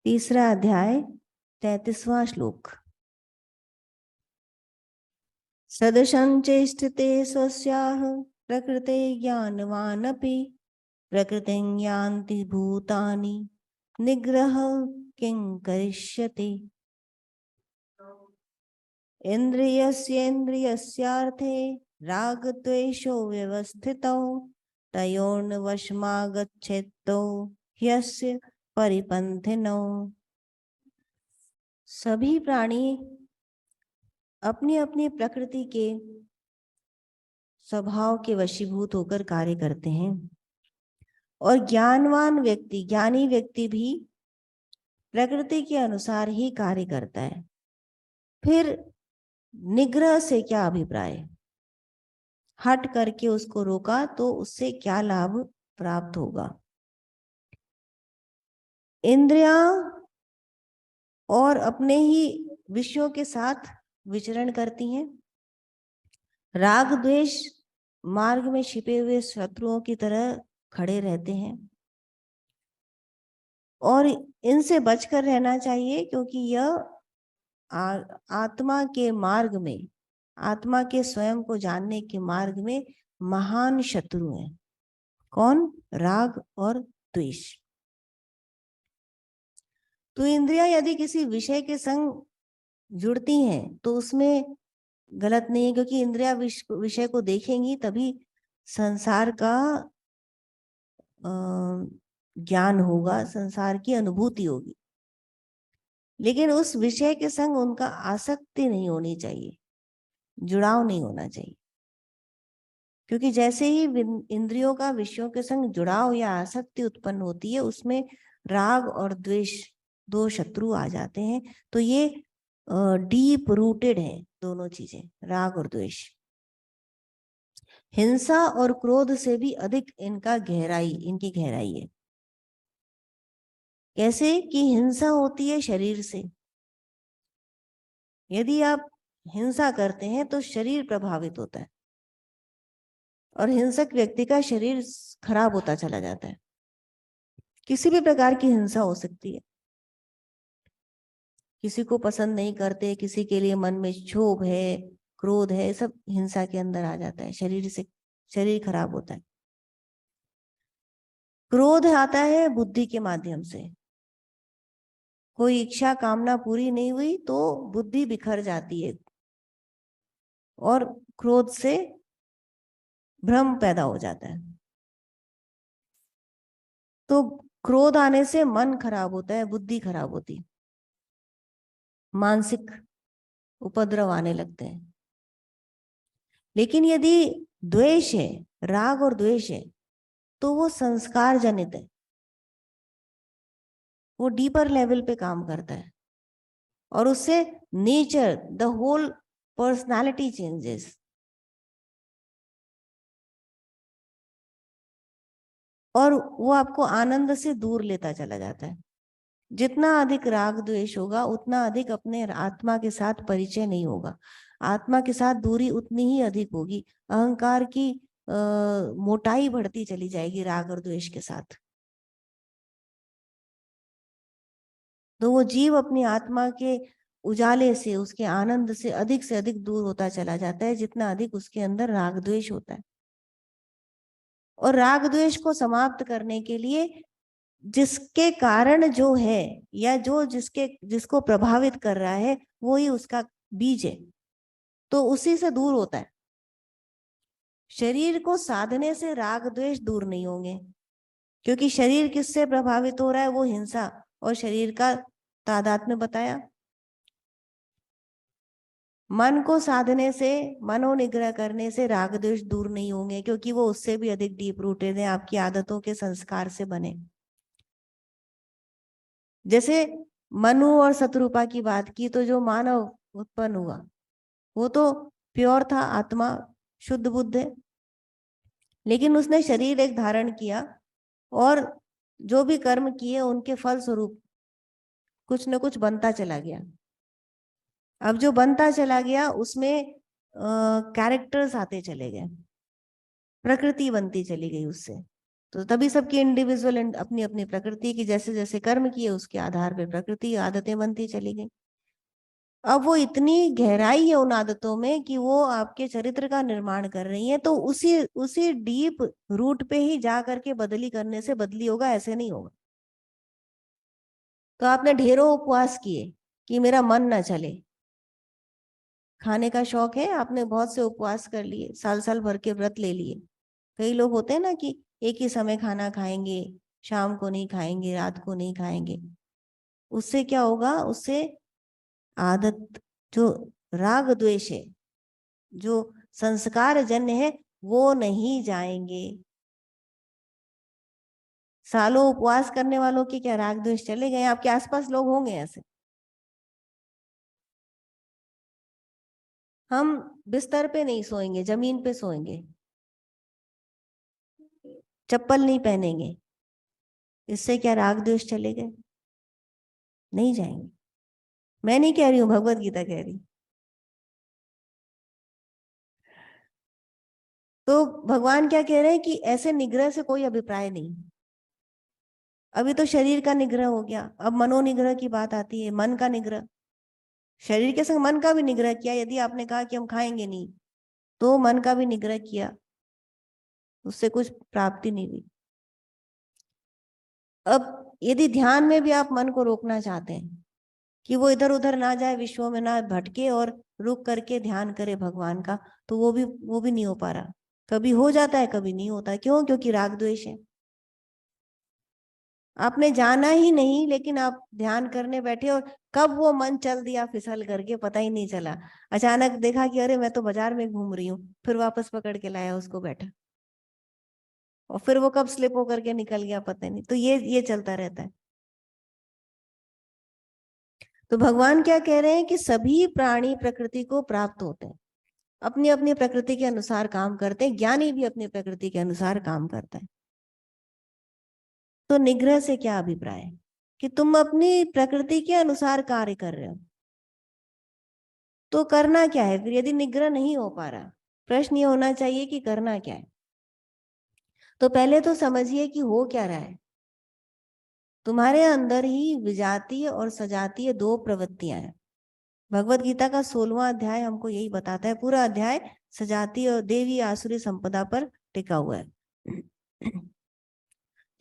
तीसरा अध्याय 33वां श्लोक। सदृशं चेष्टते स्वस्याः प्रकृते ज्ञानवानपि प्रकृतिं यान्ति भूतानि निग्रह किं करिष्यति। इन्द्रियस्येन्द्रियस्यार्थे रागद्वेषौ व्यवस्थितौ तयोर्वशमागच्छेत्तौ ह्यस्य परिपन्थिनौ। सभी प्राणी अपनी अपनी प्रकृति के स्वभाव के वशीभूत होकर कार्य करते हैं और ज्ञानवान व्यक्ति, ज्ञानी व्यक्ति भी प्रकृति के अनुसार ही कार्य करता है। फिर निग्रह से क्या अभिप्राय? हट करके उसको रोका तो उससे क्या लाभ प्राप्त होगा? इंद्रियां और अपने ही विषयों के साथ विचरण करती हैं। राग द्वेष मार्ग में छिपे हुए शत्रुओं की तरह खड़े रहते हैं और इनसे बचकर रहना चाहिए, क्योंकि यह आत्मा के मार्ग में, आत्मा के स्वयं को जानने के मार्ग में महान शत्रु हैं। कौन? राग और द्वेष। तो इंद्रियां यदि किसी विषय के संग जुड़ती हैं तो उसमें गलत नहीं है, क्योंकि इंद्रियां विषय को देखेंगी तभी संसार का ज्ञान होगा, संसार की अनुभूति होगी। लेकिन उस विषय के संग उनका आसक्ति नहीं होनी चाहिए, जुड़ाव नहीं होना चाहिए, क्योंकि जैसे ही इंद्रियों का विषयों के संग जुड़ाव या आसक्ति उत्पन्न होती है, उसमें राग और द्वेष दो शत्रु आ जाते हैं। तो ये डीप रूटेड है दोनों चीजें, राग और द्वेष। हिंसा और क्रोध से भी अधिक इनकी गहराई है। कैसे? कि हिंसा होती है शरीर से। यदि आप हिंसा करते हैं तो शरीर प्रभावित होता है और हिंसक व्यक्ति का शरीर खराब होता चला जाता है। किसी भी प्रकार की हिंसा हो सकती है। किसी को पसंद नहीं करते, किसी के लिए मन में क्षोभ है, क्रोध है, सब हिंसा के अंदर आ जाता है। शरीर से शरीर खराब होता है। क्रोध आता है बुद्धि के माध्यम से। कोई इच्छा कामना पूरी नहीं हुई तो बुद्धि बिखर जाती है और क्रोध से भ्रम पैदा हो जाता है। तो क्रोध आने से मन खराब होता है, बुद्धि खराब होती है, मानसिक उपद्रव आने लगते हैं। लेकिन यदि द्वेष है, राग और द्वेष है, तो वो संस्कार जनित है, वो डीपर लेवल पे काम करता है और उससे nature, the whole personality changes. और वो आपको आनंद से दूर लेता चला जाता है। जितना अधिक राग द्वेष होगा उतना अधिक अपने आत्मा के साथ परिचय नहीं होगा, आत्मा के साथ दूरी उतनी ही अधिक होगी। अहंकार की मोटाई बढ़ती चली जाएगी राग और द्वेष के साथ। तो वो जीव अपनी आत्मा के उजाले से, उसके आनंद से अधिक दूर होता चला जाता है, जितना अधिक उसके अंदर राग द्वेष होता है। और राग द्वेष को समाप्त करने के लिए जिसके कारण जो है या जो जिसको प्रभावित कर रहा है वो ही उसका बीज है, तो उसी से दूर होता है। शरीर को साधने से राग द्वेष दूर नहीं होंगे, क्योंकि शरीर किससे प्रभावित हो रहा है? वो हिंसा और शरीर का तादात्म्य बताया। मन को साधने से, मनोनिग्रह करने से राग द्वेष दूर नहीं होंगे, क्योंकि वो उससे भी अधिक डीप रूटेड है, आपकी आदतों के संस्कार से बने। जैसे मनु और शत्रुपा की बात की, तो जो मानव उत्पन्न हुआ वो तो प्योर था, आत्मा शुद्ध बुद्ध है, लेकिन उसने शरीर एक धारण किया और जो भी कर्म किए उनके फल स्वरूप कुछ न कुछ बनता चला गया। अब जो बनता चला गया उसमें कैरेक्टर्स आते चले गए, प्रकृति बनती चली गई उससे। तो तभी सबकी इंडिविजुअल अपनी अपनी प्रकृति की, जैसे जैसे कर्म किए उसके आधार पे प्रकृति आदतें बनती चली गई। अब वो इतनी गहराई है उन आदतों में कि वो आपके चरित्र का निर्माण कर रही है, तो उसी उसी डीप रूट पे ही जा करके बदली करने से बदली होगा, ऐसे नहीं होगा। तो आपने ढेरों उपवास किए कि मेरा मन ना चले, खाने का शौक है, आपने बहुत से उपवास कर लिए, साल साल भर के व्रत ले लिए। कई लोग होते हैं ना कि एक ही समय खाना खाएंगे, शाम को नहीं खाएंगे, रात को नहीं खाएंगे। उससे क्या होगा? उससे आदत, जो राग द्वेष है, जो संस्कार जन्य है, वो नहीं जाएंगे। सालों उपवास करने वालों के क्या राग द्वेष चले गए? आपके आसपास लोग होंगे ऐसे। हम बिस्तर पे नहीं सोएंगे, जमीन पे सोएंगे, चप्पल नहीं पहनेंगे, इससे क्या राग द्वेष चले गए? नहीं जाएंगे। मैं नहीं कह रही हूं, भगवत गीता कह रही। तो भगवान क्या कह रहे हैं कि ऐसे निग्रह से कोई अभिप्राय नहीं। अभी तो शरीर का निग्रह हो गया, अब मनोनिग्रह की बात आती है, मन का निग्रह। शरीर के संग मन का भी निग्रह किया। यदि आपने कहा कि हम खाएंगे नहीं, तो मन का भी निग्रह किया, उससे कुछ प्राप्ति नहीं हुई। अब यदि ध्यान में भी आप मन को रोकना चाहते हैं कि वो इधर उधर ना जाए, विश्वों में ना भटके और रुक करके ध्यान करे भगवान का, तो वो भी नहीं हो पा रहा। कभी हो जाता है, कभी नहीं होता। क्यों? क्योंकि राग द्वेष है। आपने जाना ही नहीं, लेकिन आप ध्यान करने बैठे और कब वो मन चल दिया फिसल करके पता ही नहीं चला। अचानक देखा कि अरे मैं तो बाजार में घूम रही हूँ, फिर वापस पकड़ के लाया उसको, बैठा, और फिर वो कब स्लिप होकर के निकल गया पता नहीं। तो ये चलता रहता है। तो भगवान क्या कह रहे हैं कि सभी प्राणी प्रकृति को प्राप्त होते हैं, अपनी अपनी प्रकृति के अनुसार काम करते हैं। ज्ञानी भी अपनी प्रकृति के अनुसार काम करता है। तो निग्रह से क्या अभिप्राय है? कि तुम अपनी प्रकृति के अनुसार कार्य कर रहे हो। तो करना क्या है फिर, यदि निग्रह नहीं हो पा रहा? प्रश्न ये होना चाहिए कि करना क्या है। तो पहले तो समझिए कि हो क्या रहा है। तुम्हारे अंदर ही विजातीय और सजातीय दो प्रवृत्तियां हैं। भगवत गीता का 16वां अध्याय हमको यही बताता है। पूरा अध्याय सजातीय और देवी आसुरी संपदा पर टिका हुआ है।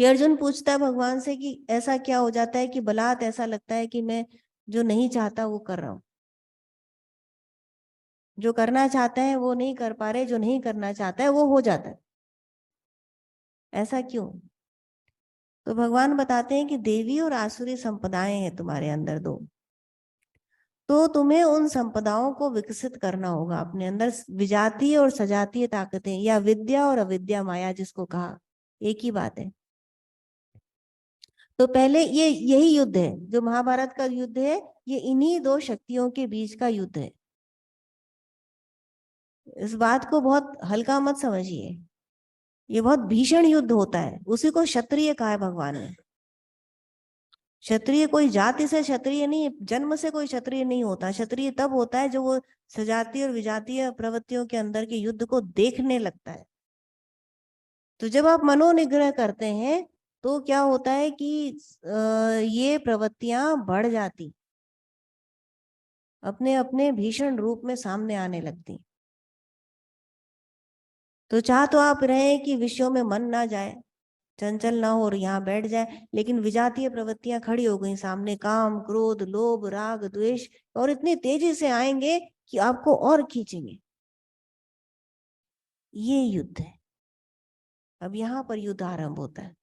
ये अर्जुन पूछता है भगवान से कि ऐसा क्या हो जाता है कि बलात् ऐसा लगता है कि मैं जो नहीं चाहता वो कर रहा हूं, जो करना चाहते हैं वो नहीं कर पा रहे, जो नहीं करना चाहता है वो हो जाता है। ऐसा क्यों? तो भगवान बताते हैं कि देवी और आसुरी संपदाएं हैं तुम्हारे अंदर दो। तो तुम्हें उन संपदाओं को विकसित करना होगा अपने अंदर। विजातीय और सजातीय ताकतें, या विद्या और अविद्या माया जिसको कहा, एक ही बात है। तो पहले यही युद्ध है जो महाभारत का युद्ध है, ये इन्हीं दो शक्तियों के बीच का युद्ध है। इस बात को बहुत हल्का मत समझिए, ये बहुत भीषण युद्ध होता है। उसी को क्षत्रिय कहा है भगवान ने। क्षत्रिय कोई जाति से क्षत्रिय नहीं, जन्म से कोई क्षत्रिय नहीं होता। क्षत्रिय तब होता है जो वो सजातीय और विजातीय प्रवृत्तियों के अंदर के युद्ध को देखने लगता है। तो जब आप मनोनिग्रह करते हैं तो क्या होता है कि ये प्रवृत्तियां बढ़ जाती, अपने अपने भीषण रूप में सामने आने लगती। तो चाह तो आप रहे कि विषयों में मन ना जाए, चंचल ना हो और यहाँ बैठ जाए, लेकिन विजातीय प्रवृत्तियां खड़ी हो गई सामने, काम क्रोध लोभ राग द्वेष, और इतनी तेजी से आएंगे कि आपको और खींचेंगे। ये युद्ध है। अब यहाँ पर युद्ध आरंभ होता है।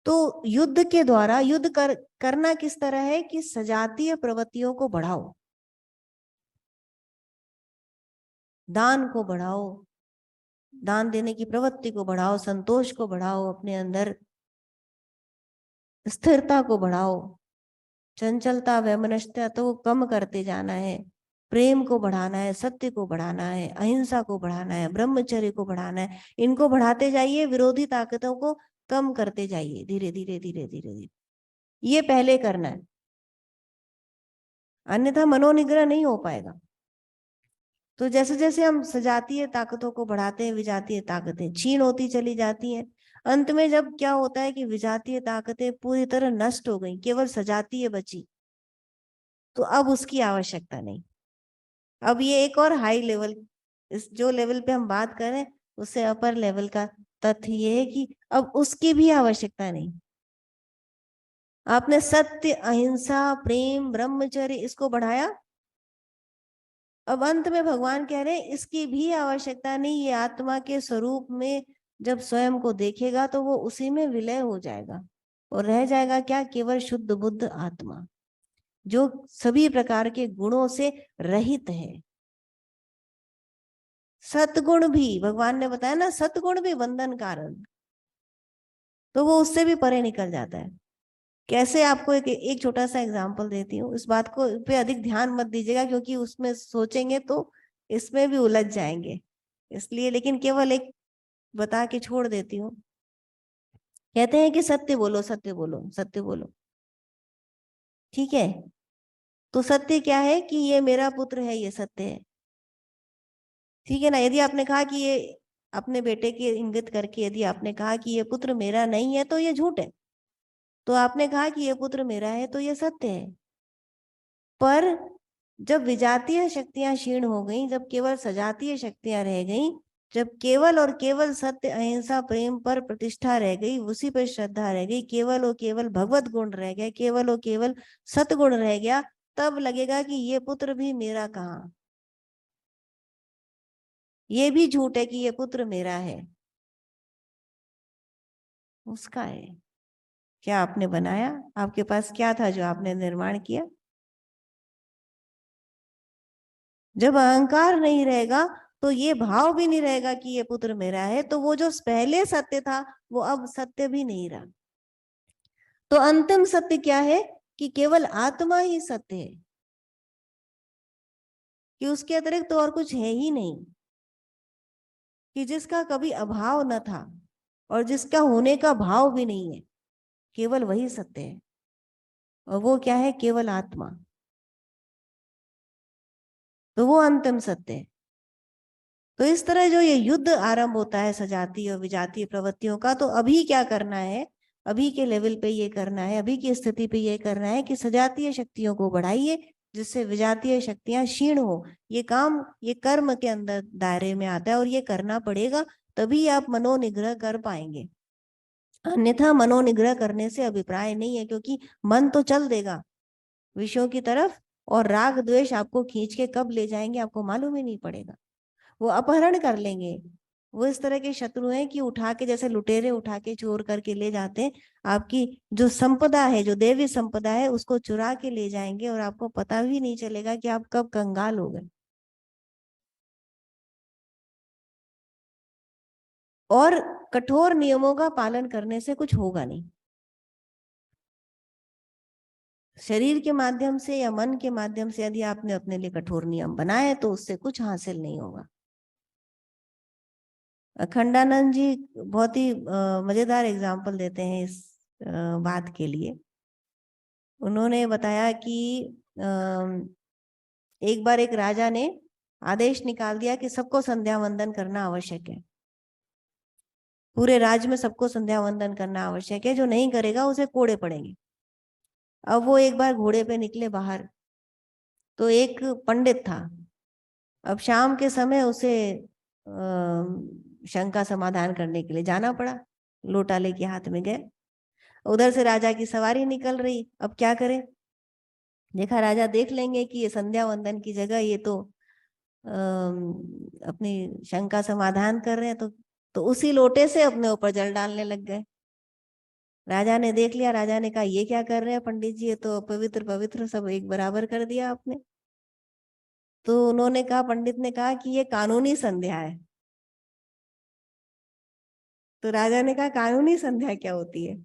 तो युद्ध के द्वारा करना किस तरह है कि सजातीय प्रवृत्तियों को बढ़ाओ, दान को बढ़ाओ, दान देने की प्रवृत्ति को बढ़ाओ, संतोष को बढ़ाओ, अपने अंदर स्थिरता को बढ़ाओ, चंचलता वैमनस्यता तो कम करते जाना है, प्रेम को बढ़ाना है, सत्य को बढ़ाना है, अहिंसा को बढ़ाना है, ब्रह्मचर्य को बढ़ाना है। इनको बढ़ाते जाइए, विरोधी ताकतों को कम करते जाइए, धीरे धीरे धीरे धीरे धीरे। ये पहले करना है, अन्यथा मनोनिग्रह नहीं हो पाएगा। तो जैसे जैसे हम सजातीय ताकतों को बढ़ाते हैं, विजातीय ताकतें क्षीण होती चली जाती हैं। अंत में जब क्या होता है कि विजातीय ताकतें पूरी तरह नष्ट हो गई, केवल सजातीय बची, तो अब उसकी आवश्यकता नहीं। अब ये एक और हाई लेवल, इस जो लेवल पे हम बात करें उससे अपर लेवल का तथ्य ये है कि अब उसकी भी आवश्यकता नहीं। आपने सत्य, अहिंसा, प्रेम, ब्रह्मचर्य इसको बढ़ाया, अब अंत में भगवान कह रहे हैं इसकी भी आवश्यकता नहीं। ये आत्मा के स्वरूप में जब स्वयं को देखेगा तो वो उसी में विलय हो जाएगा और रह जाएगा क्या? केवल शुद्ध बुद्ध आत्मा, जो सभी प्रकार के गुणों से रहित है। सतगुण भी, भगवान ने बताया ना, सतगुण भी बंधन कारण, तो वो उससे भी परे निकल जाता है। कैसे? आपको एक छोटा सा एग्जांपल देती हूँ। इस बात को पे अधिक ध्यान मत दीजिएगा क्योंकि उसमें सोचेंगे तो इसमें भी उलझ जाएंगे, इसलिए, लेकिन केवल एक बता के छोड़ देती हूँ। कहते हैं कि सत्य बोलो, सत्य बोलो, सत्य बोलो, ठीक है? तो सत्य क्या है? कि ये मेरा पुत्र है, ये सत्य है, ठीक है ना? यदि आपने कहा कि ये, अपने बेटे के इंगित करके यदि आपने कहा कि ये पुत्र मेरा नहीं है तो ये झूठ है। तो आपने कहा कि ये पुत्र मेरा है तो ये सत्य है। पर जब विजातीय शक्तियां क्षीण हो गई, जब केवल सजातीय शक्तियां रह गई, जब केवल और केवल सत्य, अहिंसा, प्रेम पर प्रतिष्ठा रह गई, उसी पर श्रद्धा रह गई, केवल और केवल भगवत गुण रह गए, केवल और केवल सतगुण रह गया, तब लगेगा कि ये पुत्र भी मेरा कहाँ, ये भी झूठ है कि ये पुत्र मेरा है, उसका है। क्या आपने बनाया? आपके पास क्या था जो आपने निर्माण किया? जब अहंकार नहीं रहेगा तो ये भाव भी नहीं रहेगा कि ये पुत्र मेरा है, तो वो जो पहले सत्य था वो अब सत्य भी नहीं रहा। तो अंतिम सत्य क्या है? कि केवल आत्मा ही सत्य है, कि उसके अतिरिक्त तो और कुछ है ही नहीं, कि जिसका कभी अभाव न था और जिसका होने का भाव भी नहीं है, केवल वही सत्य है। और वो क्या है? केवल आत्मा। तो वो अंतिम सत्य है। तो इस तरह जो ये युद्ध आरंभ होता है सजातीय और विजातीय प्रवृत्तियों का, तो अभी क्या करना है? अभी के लेवल पे ये करना है, अभी की स्थिति पे ये करना है कि सजातीय शक्तियों को बढ़ाइए जिससे विजातीय शक्तियां क्षीण हो। ये काम, ये कर्म के अंदर दायरे में आता है और ये करना पड़ेगा, तभी आप मनोनिग्रह कर पाएंगे। अन्यथा मनोनिग्रह करने से अभिप्राय नहीं है, क्योंकि मन तो चल देगा विषयों की तरफ, और राग द्वेष आपको खींच के कब ले जाएंगे आपको मालूम ही नहीं पड़ेगा। वो अपहरण कर लेंगे। वो इस तरह के शत्रु हैं कि उठा के, जैसे लुटेरे उठा के चोर करके ले जाते हैं, आपकी जो संपदा है, जो देवी संपदा है, उसको चुरा के ले जाएंगे और आपको पता भी नहीं चलेगा कि आप कब कंगाल हो गए। और कठोर नियमों का पालन करने से कुछ होगा नहीं। शरीर के माध्यम से या मन के माध्यम से यदि आपने अपने लिए कठोर नियम बनाए तो उससे कुछ हासिल नहीं होगा। अखंडानंद जी बहुत ही मजेदार एग्जाम्पल देते हैं इस बात के लिए। उन्होंने बताया कि एक बार एक राजा ने आदेश निकाल दिया कि सबको संध्या वंदन करना आवश्यक है। पूरे राज्य में सबको संध्या वंदन करना आवश्यक है, जो नहीं करेगा उसे कोड़े पड़ेंगे। अब वो एक बार घोड़े पे निकले बाहर, तो एक पंडित था। अब शाम के समय उसे शंका समाधान करने के लिए जाना पड़ा, लोटा लेके हाथ में गए। उधर से राजा की सवारी निकल रही, अब क्या करें? देखा राजा देख लेंगे कि ये संध्या वंदन की जगह ये तो अपनी शंका समाधान कर रहे हैं, तो उसी लोटे से अपने ऊपर जल डालने लग गए। राजा ने देख लिया, राजा ने कहा ये क्या कर रहे हैं पंडित जी, ये तो पवित्र पवित्र सब एक बराबर कर दिया आपने। तो उन्होंने कहा, पंडित ने कहा कि ये कानूनी संध्या है। तो राजा ने कहा कानूनी संध्या क्या होती है?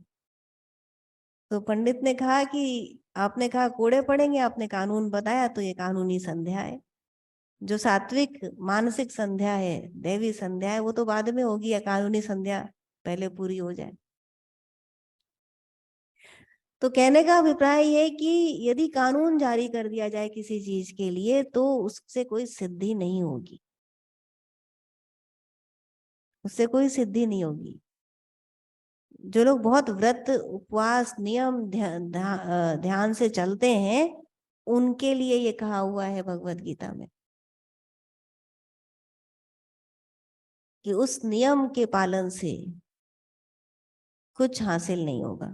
तो पंडित ने कहा कि आपने कहा कोड़े पड़ेंगे, आपने कानून बताया, तो ये कानूनी संध्या है। जो सात्विक मानसिक संध्या है, दैवी संध्या है, वो तो बाद में होगी, या कानूनी संध्या पहले पूरी हो जाए। तो कहने का अभिप्राय ये कि यदि कानून जारी कर दिया जाए किसी चीज के लिए तो उससे कोई सिद्धि नहीं होगी, उससे कोई सिद्धि नहीं होगी। जो लोग बहुत व्रत उपवास नियम ध्यान से चलते हैं, उनके लिए ये कहा हुआ है भगवत गीता में कि उस नियम के पालन से कुछ हासिल नहीं होगा।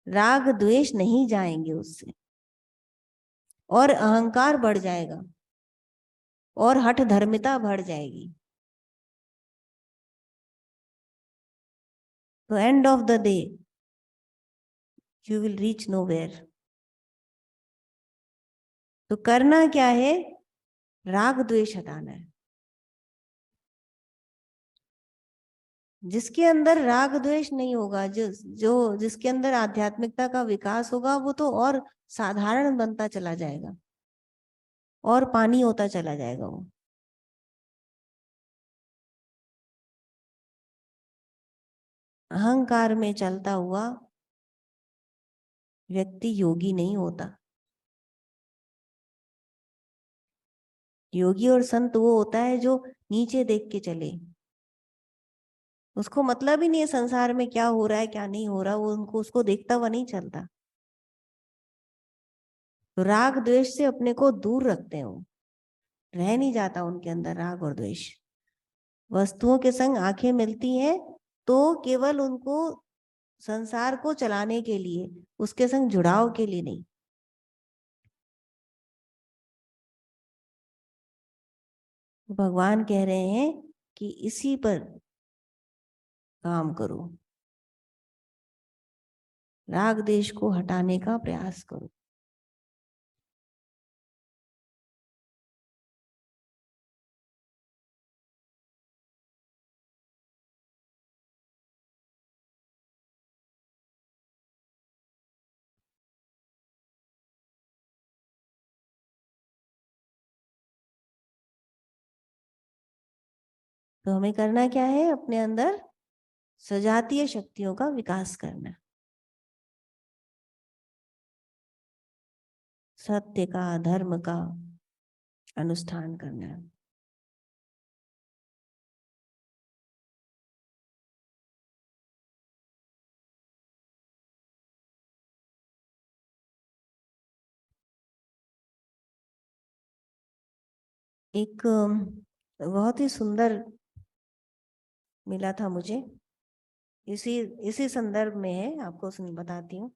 राग द्वेष नहीं जाएंगे उससे, और अहंकार बढ़ जाएगा और हठ धर्मिता बढ़ जाएगी। तो end of the day you will reach nowhere. तो करना क्या है? राग द्वेष हटाना है। जिसके अंदर राग द्वेष नहीं होगा, जिसके अंदर आध्यात्मिकता का विकास होगा, वो तो और साधारण बनता चला जाएगा और पानी होता चला जाएगा वो। अहंकार में चलता हुआ व्यक्ति योगी नहीं होता। योगी और संत वो होता है जो नीचे देख के चले। उसको मतलब ही नहीं है संसार में क्या हो रहा है क्या नहीं हो रहा, वो उनको उसको देखता हुआ नहीं चलता। तो राग द्वेष से अपने को दूर रखते हैं वो, रह नहीं जाता उनके अंदर राग और द्वेष। वस्तुओं के संग आंखें मिलती हैं तो केवल उनको संसार को चलाने के लिए, उसके संग जुड़ाव के लिए नहीं। भगवान कह रहे हैं कि इसी पर काम करो, राग द्वेष को हटाने का प्रयास करो। तो हमें करना क्या है? अपने अंदर सजातीय शक्तियों का विकास करना, सत्य का धर्म का अनुष्ठान करना। एक बहुत ही सुंदर मिला था मुझे, इसी इसी संदर्भ में है, आपको सुन बताती हूँ।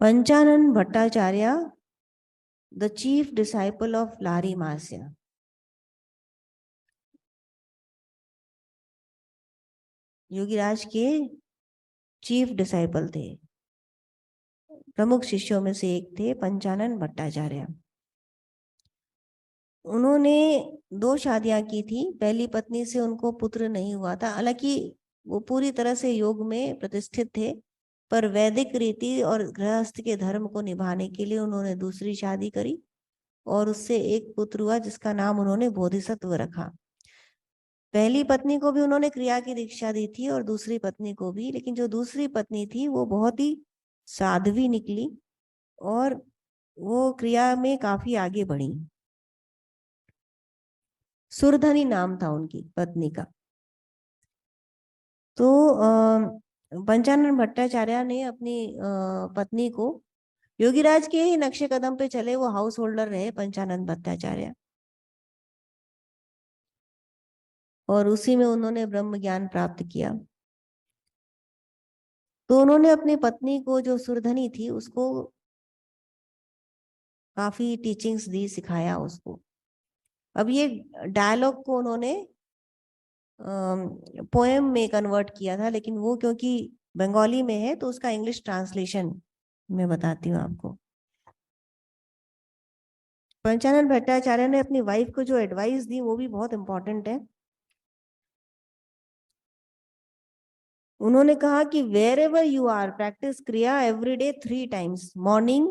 Panchanan Bhattacharya, the chief disciple of Lahiri Mahasaya. Yogiraj के चीफ डिसाइपल थे, प्रमुख शिष्यों में से एक थे पंचानन भट्टाचार्य। उन्होंने 2 शादियां की थी। पहली पत्नी से उनको पुत्र नहीं हुआ था, हालांकि वो पूरी तरह से योग में प्रतिष्ठित थे, पर वैदिक रीति और गृहस्थ के धर्म को निभाने के लिए उन्होंने दूसरी शादी करी और उससे एक पुत्र हुआ जिसका नाम उन्होंने बोधिसत्व रखा। पहली पत्नी को भी उन्होंने क्रिया की दीक्षा दी थी और दूसरी पत्नी को भी, लेकिन जो दूसरी पत्नी थी वो बहुत ही साध्वी निकली और वो क्रिया में काफी आगे बढ़ी। सुरधनी नाम था उनकी पत्नी का। तो पंचानन भट्टाचार्य ने अपनी पत्नी को, योगीराज के ही नक्शे कदम पे चले, वो हाउस होल्डर रहे पंचानन भट्टाचार्य, और उसी में उन्होंने ब्रह्म ज्ञान प्राप्त किया। तो उन्होंने अपनी पत्नी को, जो सुरधनी थी, उसको काफी टीचिंग्स दी, सिखाया उसको। अब ये डायलॉग को उन्होंने पोएम में कन्वर्ट किया था, लेकिन वो क्योंकि बंगाली में है तो उसका इंग्लिश ट्रांसलेशन मैं बताती हूँ आपको। पंचानन भट्टाचार्य ने अपनी वाइफ को जो एडवाइस दी वो भी बहुत इंपॉर्टेंट है। उन्होंने कहा कि wherever you are, practice kriya every day 3 times, morning,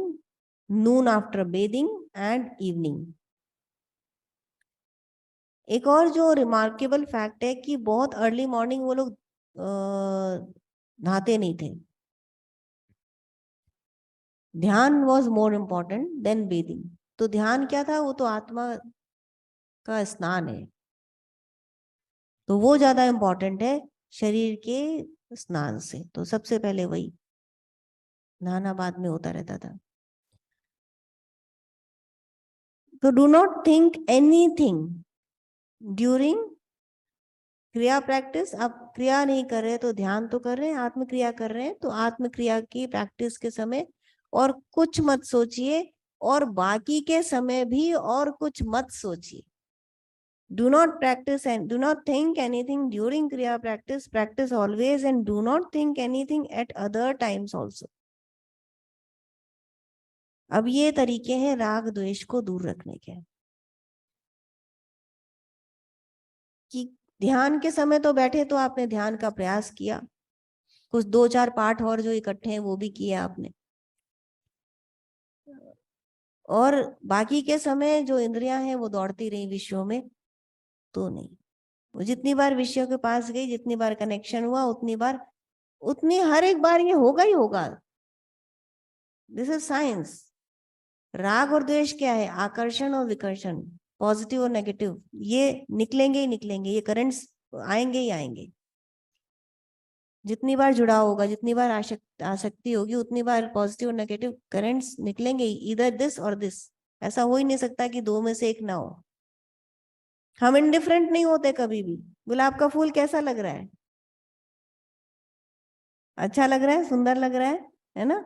noon after bathing and evening. एक और जो रिमार्केबल फैक्ट है कि बहुत अर्ली मॉर्निंग वो लोग नहाते नहीं थे। ध्यान was more important than bathing. तो ध्यान क्या था? वो तो आत्मा का स्नान है, तो वो ज्यादा इंपॉर्टेंट है शरीर के स्नान से। तो सबसे पहले वही नहाना बाद में होता रहता था। तो do not think anything during kriya practice. आप क्रिया नहीं कर रहे तो ध्यान तो कर रहे हैं, आत्मक्रिया कर रहे हैं, तो आत्मक्रिया की प्रैक्टिस के समय और कुछ मत सोचिए, और बाकी के समय भी और कुछ मत सोचिए। Do not practice and do not think anything during Kriya practice. Practice always and do not think anything at other times also. अब ये तरीके हैं राग द्वेष को दूर रखने के, कि ध्यान के समय तो बैठे तो आपने ध्यान का प्रयास किया, कुछ 2-4 पाठ और जो इकट्ठे हैं वो भी किया आपने, और बाकी के समय जो इंद्रियां हैं वो दौड़ती रही विषयों में, तो नहीं। वो जितनी बार विषयों के पास गई, जितनी बार कनेक्शन हुआ, उतनी हर एक बार ये होगा ही होगा। This is science. राग और द्वेष क्या है? आकर्षण और विकर्षण, पॉजिटिव और नेगेटिव, ये निकलेंगे ही निकलेंगे, ये करंट्स आएंगे ही आएंगे। जितनी बार जुड़ा होगा, जितनी बार आसक्ति होगी, उतनी बार पॉजिटिव और नेगेटिव करंट्स निकलेंगे ही, इधर दिस और दिस। ऐसा हो ही नहीं सकता कि दो में से एक ना हो। हम इंडिफरेंट नहीं होते कभी भी। गुलाब का फूल कैसा लग रहा है? अच्छा लग रहा है, सुंदर लग रहा है ना?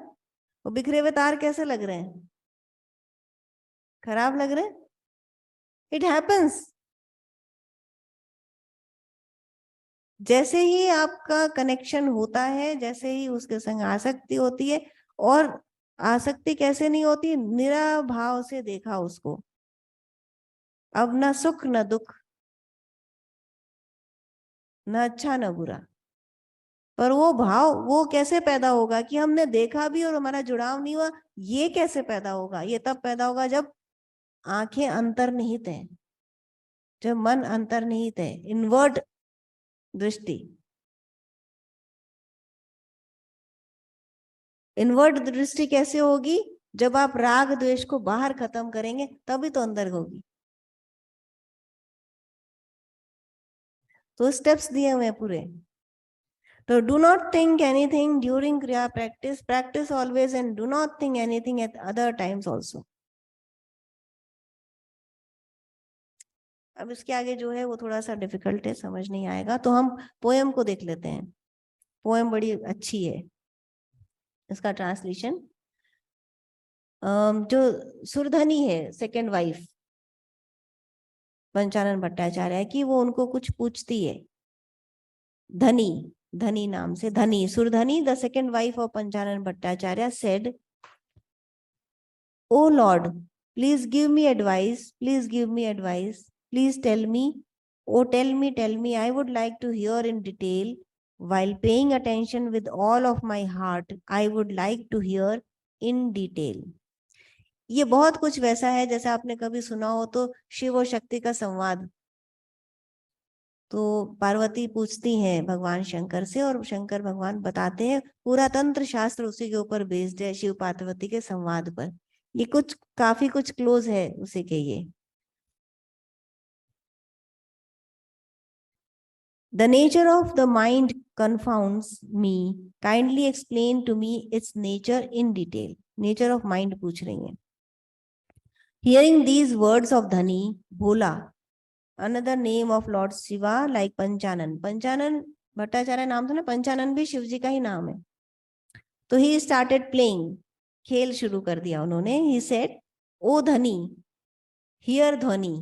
वो बिखरे हुए तार कैसे लग रहे हैं? खराब लग रहे हैं? It happens. जैसे ही आपका कनेक्शन होता है, जैसे ही उसके संग आसक्ति होती है, और आसक्ति कैसे नहीं होती? निरा भाव से देखा उसको, अब न सुख न दुख, न अच्छा न बुरा। पर वो भाव वो कैसे पैदा होगा कि हमने देखा भी और हमारा जुड़ाव नहीं हुआ? ये कैसे पैदा होगा? ये तब पैदा होगा जब आंखें अंतर्निहित है, जब मन अंतर्निहित है, इनवर्ट दृष्टि। इनवर्ट दृष्टि कैसे होगी? जब आप राग द्वेष को बाहर खत्म करेंगे तभी तो अंदर होगी। तो स्टेप्स दिए हुए हैं पूरे। तो do not think anything during kriya practice, practice always and do not think anything at other times also. अब इसके आगे जो है वो थोड़ा सा डिफिकल्ट है, समझ नहीं आएगा, तो हम पोएम को देख लेते हैं। पोएम बड़ी अच्छी है, इसका ट्रांसलेशन जो सुरधनी है, सेकेंड वाइफ पंचानन भट्टाचार्य की, वो उनको कुछ पूछती है। धनी, धनी नाम से, Dhani, Surdhani the second wife of Panchanan Bhattacharya said, oh lord, please give me advice, please give me advice, please tell me, oh tell me, I would like to hear in detail, while paying attention with all of my heart, I would like to hear in detail। ये बहुत कुछ वैसा है जैसे आपने कभी सुना हो तो शिव और शक्ति का संवाद। तो पार्वती पूछती हैं भगवान शंकर से, और शंकर भगवान बताते हैं, पूरा तंत्र शास्त्र उसी के ऊपर बेस्ड है, शिव पार्वती के संवाद पर। ये कुछ काफी कुछ क्लोज है उसी के ये। The nature of the mind confounds me. Kindly explain to me its nature in detail. Nature of mind पूछ रही हैं। Hearing these words of Dhani, Bhola, another name of Lord Shiva, like Panchanan. Panchanan Bhattacharya नाम था ना, पंचानन भी शिव जी का ही नाम है। तो he started playing, खेल शुरू कर दिया उन्होंने। He said, ओ धनी, hear ध्वनि।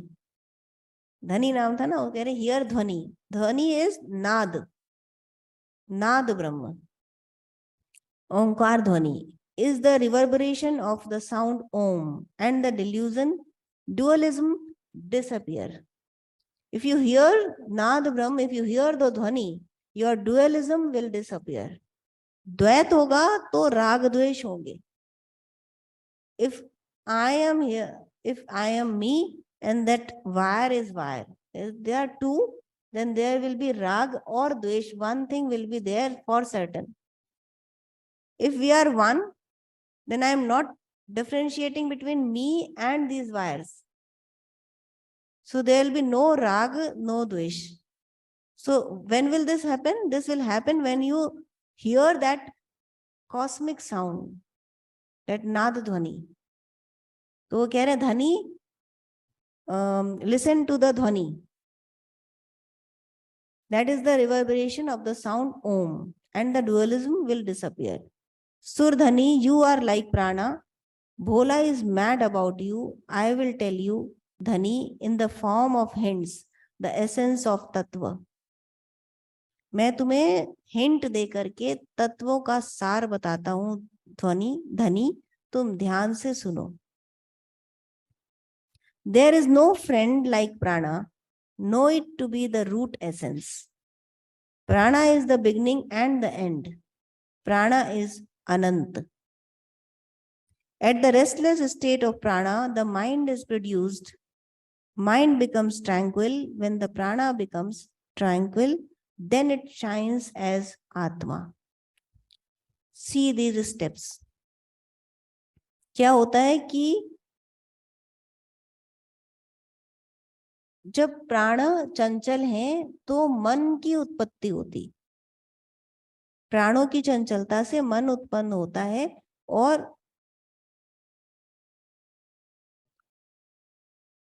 धनी नाम था ना, वो कह रहे हियर ध्वनि। ध्वनि इज नाद, नाद ब्रह्म, ओंकार ध्वनि is the reverberation of the sound om, and the delusion, dualism disappear. If you hear Nad Brahm, if you hear the Dhwani, your dualism will disappear. द्वैत होगा तो राग द्वेष होंगे। If I am here, if I am me and that wire is wire, if there are two, then there will be rag or dvesh. One thing will be there for certain. If we are one, then I am not differentiating between me and these wires. So there will be no rag, no dvesh. So when will this happen? This will happen when you hear that cosmic sound, that नाद ध्वनि. तो वो कह रहे हैं धनी, listen to the ध्वनि. That is the reverberation of the sound Om, and the dualism will disappear. Surdhani, you are like prana. Bhola is mad about you. I will tell you, Dhani, in the form of hints, the essence of tattva. मैं तुम्हें hint दे करके तत्वों का सार बताता हूं ध्वनि धनी, तुम ध्यान से सुनो. There is no friend like prana. Know it to be the root essence. Prana is the beginning and the end. Prana is Anant. At the restless state of prana, the mind is produced. Mind becomes tranquil. When the prana becomes tranquil, then it shines as Atma. See these steps. क्या होता है कि जब प्राण चंचल हैं तो मन की उत्पत्ति होती. प्राणों की चंचलता से मन उत्पन्न होता है. और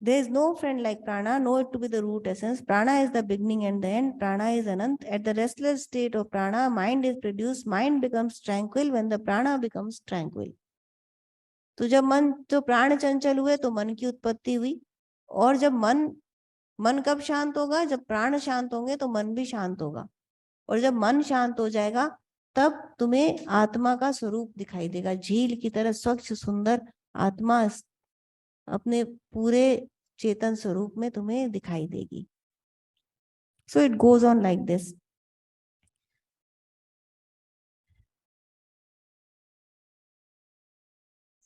there is no friend like prana. Know it to be the root essence. Prana is the beginning and the end. Prana is Anant. At the restless state of prana, mind is produced. Mind becomes tranquil when the prana becomes tranquil. तो जब मन, तो प्राण चंचल हुए तो मन की उत्पत्ति हुई. और जब मन कब शांत होगा? जब प्राण शांत होंगे तो मन भी शांत होगा. और जब मन शांत हो जाएगा तब तुम्हें आत्मा का स्वरूप दिखाई देगा. झील की तरह स्वच्छ सुंदर आत्मा अपने पूरे चेतन स्वरूप में तुम्हें दिखाई देगी. So it goes on like this.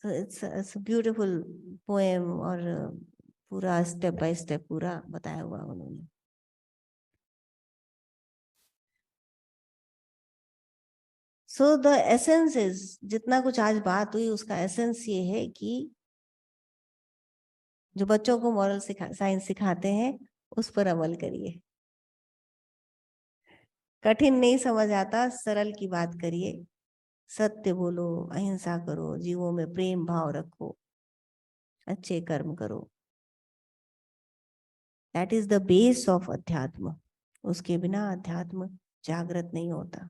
It's beautiful poem. और पूरा स्टेप बाय स्टेप पूरा बताया हुआ उन्होंने. सो द एसेंस इज, जितना कुछ आज बात हुई उसका एसेंस ये है कि जो बच्चों को मॉरल साइंस सिखाते हैं उस पर अमल करिए. कठिन नहीं समझ आता, सरल की बात करिए. सत्य बोलो, अहिंसा करो, जीवों में प्रेम भाव रखो, अच्छे कर्म करो. That is the base of अध्यात्म. उसके बिना अध्यात्म जागृत नहीं होता.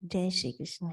जय श्री कृष्ण.